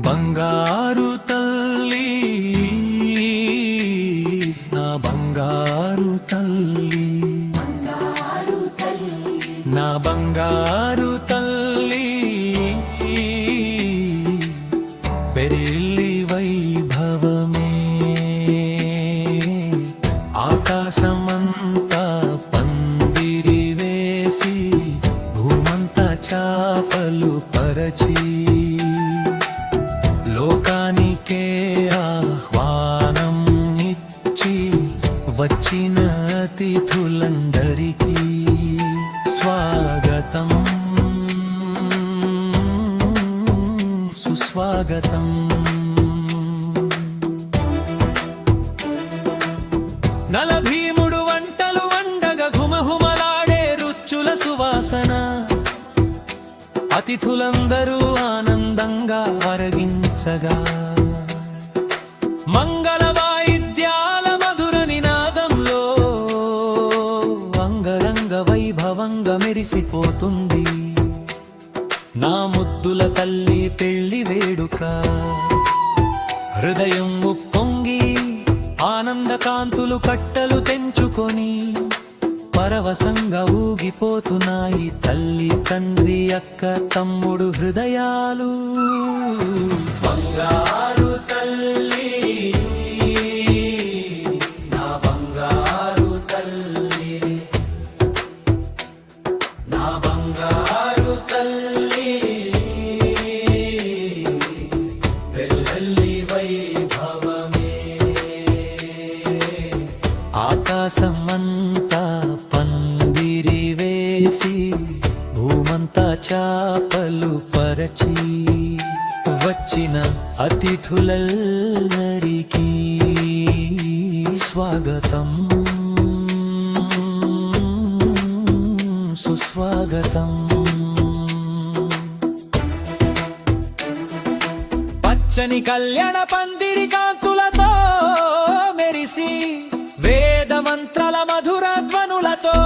బంగారు తల్లి నా బంగారు తల్లి నా బంగారు తల్లి పెరిల్లి వైభవమే ఆకాశమంతా పందిరి వేసి భూమంతా చాపలు పరచి లోకానికే ఆహ్వానం ఇచ్చి వచ్చిన అతిథులందరికీ స్వాగతం సుస్వాగతం. నలభీముడు వంటలు వండగ ఘుమఘుమలాడే రుచుల సువాసన అతిథులందరూ ఆనందంగా అరగించగా మంగళ వాయిద్యాల మధుర నినాదంలో అంగరంగ వైభవంగా మెరిసిపోతుంది నా ముద్దుల తల్లి పెళ్లి వేడుక. హృదయం ఉప్పొంగి ఆనంద కాంతులు కట్టలు తెంచుకొని పరవశంగా ఊగిపోతున్నాయి తల్లి తండ్రి అక్క తమ్ముడు హృదయాలు. బంగారు తల్లి నా బంగారు తల్లి నా బంగారు తల్లి పెళ్ళి వైభవమే ఆకాశమంతా పందిరి వేసి భూమంతా చాపలు పరచి వచ్చిన అతిథులెల్లరికీ స్వాగతం సుస్వాగతం. పచ్చని కళ్యాణ పందిరి కాంతులతో మెరిసి వేద మంత్రాల మధుర ధ్వనులతో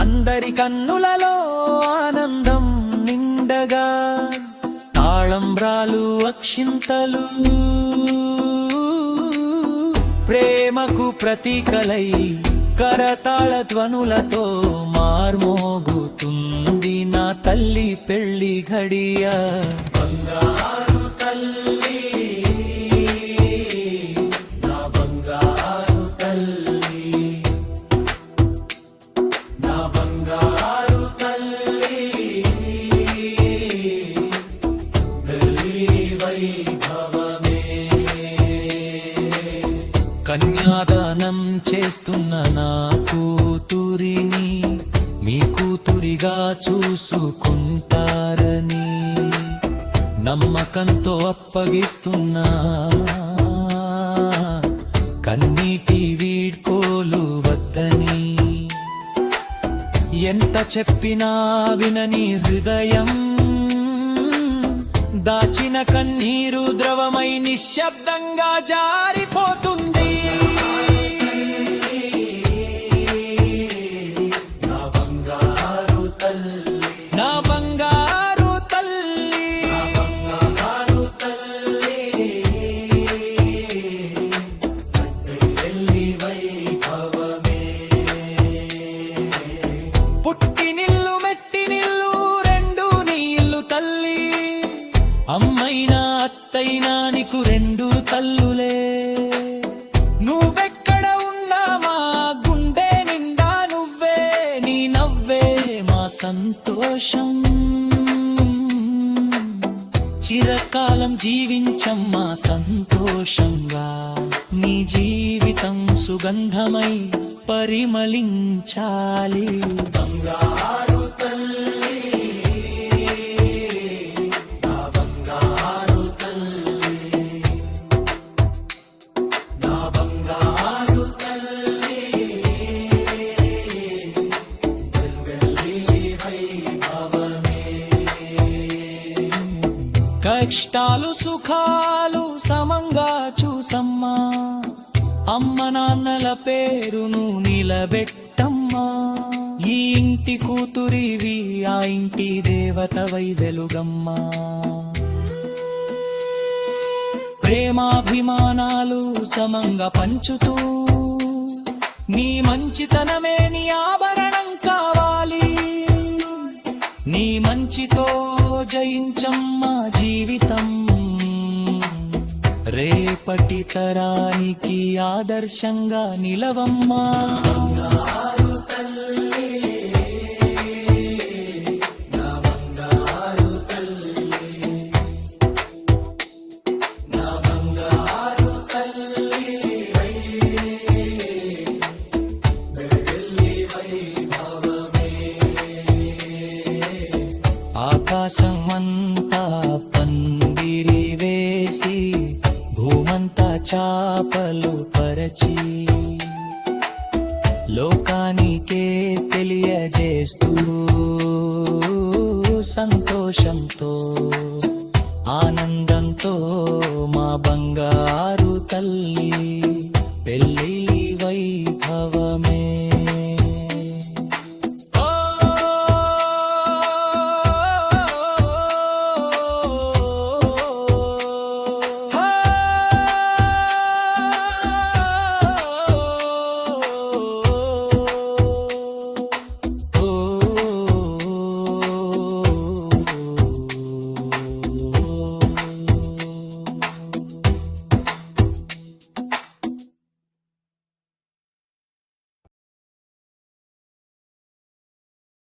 అందరి కన్నులలో ఆనందం నిండగా తాళంబ్రాలు అక్షింతలు ప్రేమకు ప్రతీకలై కరతాళ ధ్వనులతో మార్మోగుతుంది నా తల్లి పెళ్లి ఘడియ. బంగారు తల్లి నా బంగారు తల్లి నా బంగారు తల్లి పెళ్లి వైభవమే కన్యాదానం చేస్తున్న నా కూతురిని మీ కూతురిగా చూసుకుంటారని నమ్మకంతో అప్పగిస్తున్నా కన్నీటి వీడ్కోలు వద్దని ఎంత చెప్పినా వినని హృదయం దాచిన కన్నీరు ద్రవమై నిశ్శబ్దంగా జారిపోతుంది. నా బంగారు తల్లి నా బంగారు తల్లి నా బంగారు తల్లి పెళ్లి వైభవమే పుట్టినిల్లు మెట్టినిల్లు రెండు నీళ్ళు తల్లి అమ్మైనా అత్తైనా నీకు రెండు తల్లులే. నువ్వెక్కడ ఉన్నా మా గుండె నిండా నువ్వే నీ నవ్వే మా సంతోషం. చిరకాలం జీవించమ్మా సంతోషంగా నీ జీవితం సుగంధమై పరిమళించాలి. బంగారు తల్లి నా బంగారు తల్లి నా బంగారు తల్లి పెళ్లి వైభవమే కష్టాలు సుఖాలు సమంగా చూసమ్మా అమ్మ నాన్నల పేరును నిలబెట్టమ్మా. ఈ ఇంటి కూతురివి ఆ ఇంటి దేవతవై వెలుగమ్మా. ప్రేమాభిమానాలు సమంగా పంచుతూ నీ మంచితనమే నీ ఆభరణం కావాలి. నీ మంచితో జయించమ్మా జీవితం, రేపటి తరానికి ఆదర్శంగా నిలవమ్మా. ఆకాశమంతా పందిరి వేసి భూమంతా చాపలు పరచి లోకానికే తెలియజేస్తూ సంతోషంతో ఆనందంతో మా బంగారు తల్లి పెళ్ళి వైభవమే.